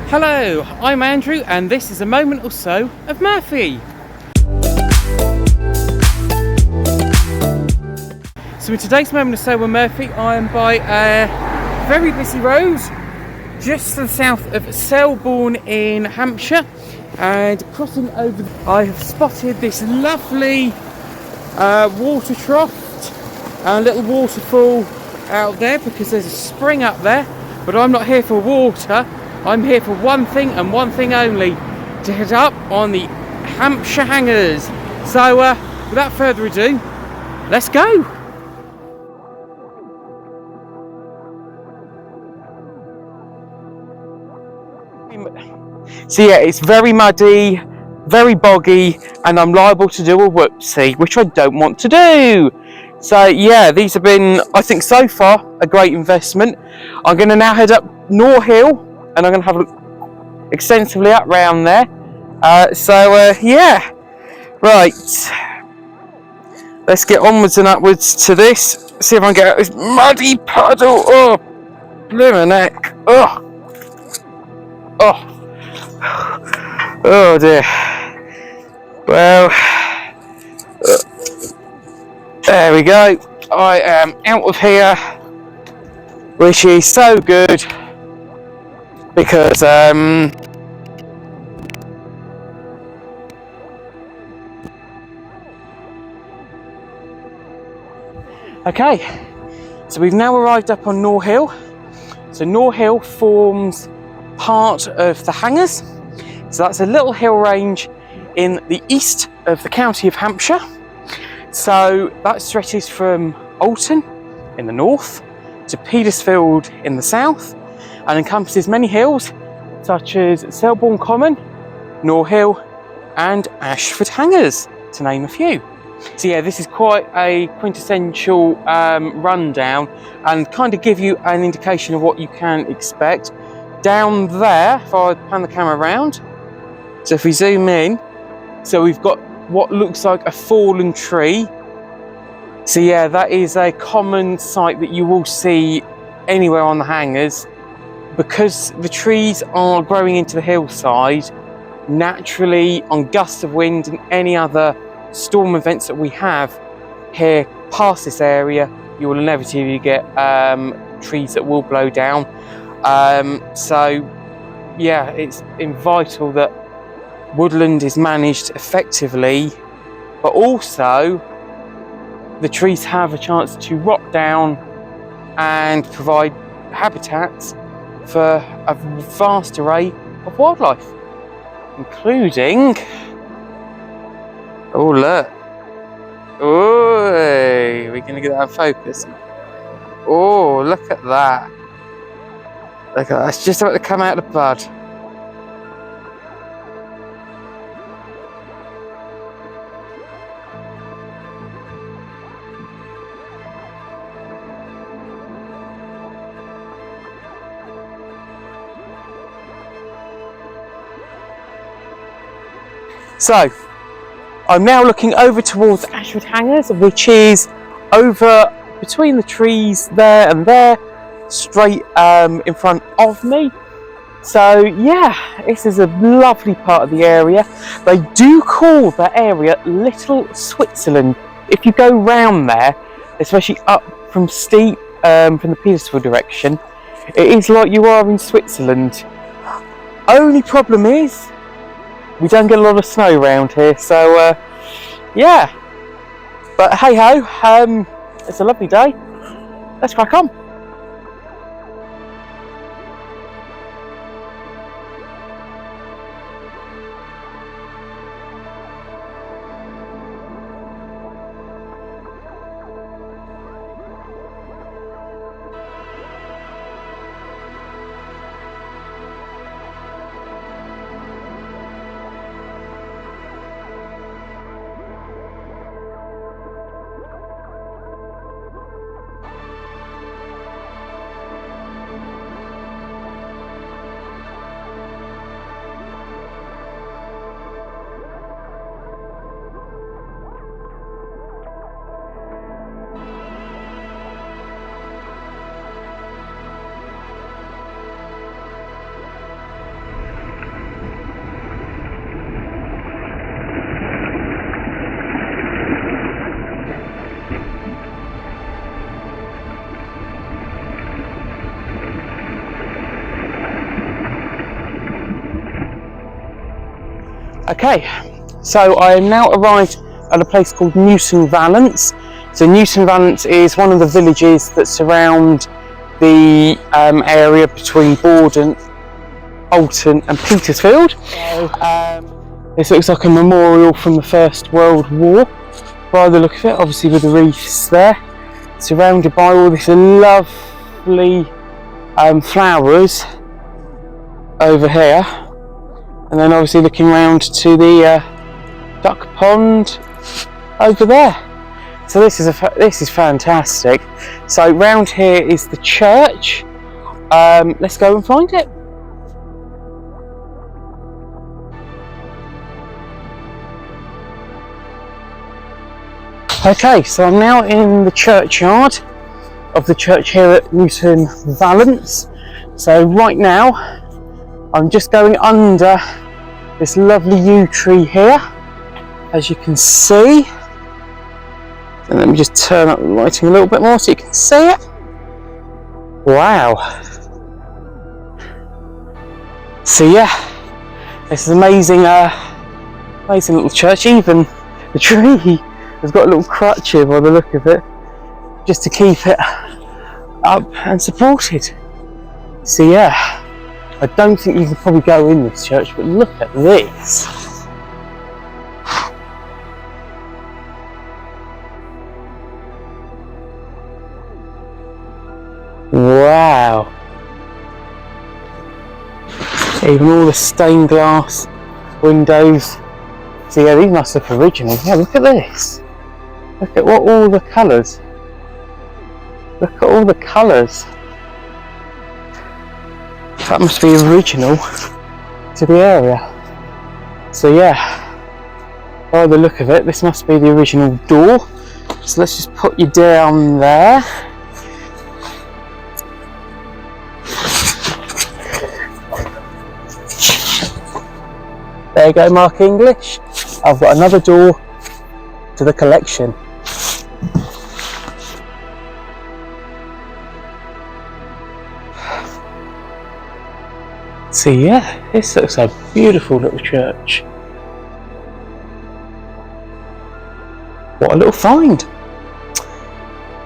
Hello, I'm Andrew and this is a moment or so of Murphy. So in today's moment or so with Murphy, I am by a very busy road just to the south of Selborne in Hampshire, and crossing over I have spotted this lovely water trough, a little waterfall out there because there's a spring up there, but I'm not here for water. I'm here for one thing and one thing only, to head up on the Hampshire hangers. So without further ado, let's go. So yeah, it's very muddy, very boggy, and I'm liable to do a whoopsie, which I don't want to do. So yeah, these have been, I think so far, a great investment. I'm going to now head up Noar Hill, and I'm going to have a look extensively up round there. Yeah, right. Let's get onwards and upwards to this. See if I can get out this muddy puddle. Oh, blimey neck. Oh dear. Well, there we go. I am out of here, which is so good because okay, so we've now arrived up on Noar Hill. So Noar Hill forms part of the hangers. So that's a little hill range in the east of the county of Hampshire. So that stretches from Alton in the north to Petersfield in the south, and encompasses many hills such as Selborne Common, Noar Hill and Ashford Hangers, to name a few. So yeah, this is quite a quintessential rundown, and kind of give you an indication of what you can expect. Down there, if I pan the camera around, so if we zoom in, so we've got what looks like a fallen tree. So yeah, that is a common sight that you will see anywhere on the hangers, because the trees are growing into the hillside. Naturally, on gusts of wind and any other storm events that we have here past this area, you will inevitably get trees that will blow down. So yeah, it's vital that woodland is managed effectively, but also the trees have a chance to rot down and provide habitats for a vast array of wildlife, including, oh look, oh, we're going to get that in focus. Oh, look at that. Look at that, it's just about to come out of the bud. So, I'm now looking over towards Ashford Hangers, which is over between the trees there and there, straight in front of me. So yeah, this is a lovely part of the area. They do call that area Little Switzerland. If you go round there, especially up from steep from the Petersfield direction, it is like you are in Switzerland. Only problem is, we don't get a lot of snow around here, so yeah. But hey ho, it's a lovely day. Let's crack on. Okay, so I am now arrived at a place called Newton Valence. So Newton Valence is one of the villages that surround the area between Borden, Alton and Petersfield. This looks like a memorial from the First World War by the look of it, obviously with the wreaths there, surrounded by all this lovely flowers over here, and then obviously looking round to the duck pond over there. So this is fantastic. So round here is the church. Let's go and find it. Okay, so I'm now in the churchyard of the church here at Newton Valence. So right now I'm just going under this lovely yew tree here, as you can see. And let me just turn up the lighting a little bit more so you can see it. Wow. So yeah, this is amazing, amazing little church. Even the tree has got a little crutch here by the look of it, just to keep it up and supported. So yeah, I don't think you could probably go in this church, but look at this. Wow. Even all the stained glass windows. So yeah, these must look original. Yeah, look at this. Look at all the colours. Look at all the colours. That must be original to the area. So yeah, by the look of it, this must be the original door. So let's just put you down there. There you go, Mark English. I've got another door to the collection. So yeah, this looks like a beautiful little church. What a little find.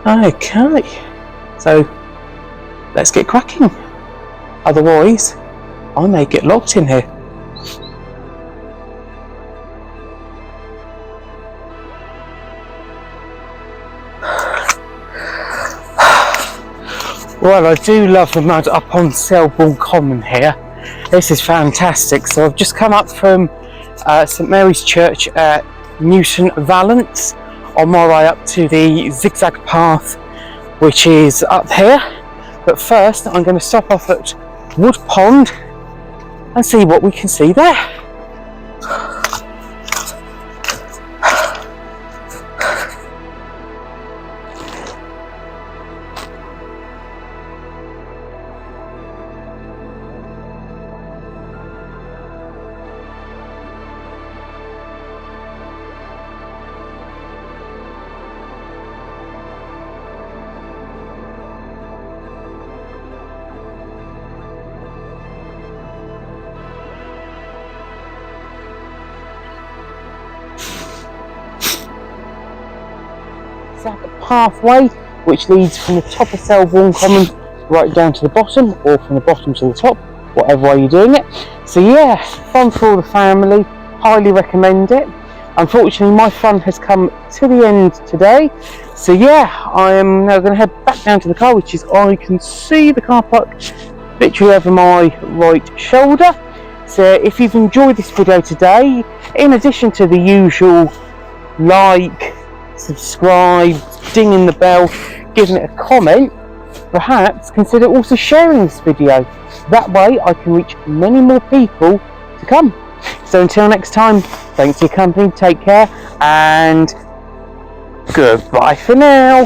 Okay, so let's get cracking. Otherwise, I may get locked in here. Well, I do love the mud up on Selborne Common here. This is fantastic. So I've just come up from St Mary's Church at Newton Valence on my way up to the zigzag path, which is up here. But first I'm going to stop off at Wood Pond and see what we can see there. Zigzag pathway which leads from the top of Selborne Common right down to the bottom, or from the bottom to the top, whatever way you're doing it. So yeah, fun for all the family, highly recommend it. Unfortunately my fun has come to the end today, so yeah, I am now going to head back down to the car, which is, I can see the car park literally over my right shoulder. So if you've enjoyed this video today, in addition to the usual like, subscribe, dinging the bell, giving it a comment, perhaps consider also sharing this video. That way I can reach many more people to come. So until next time, thanks for your company, take care, and goodbye for now.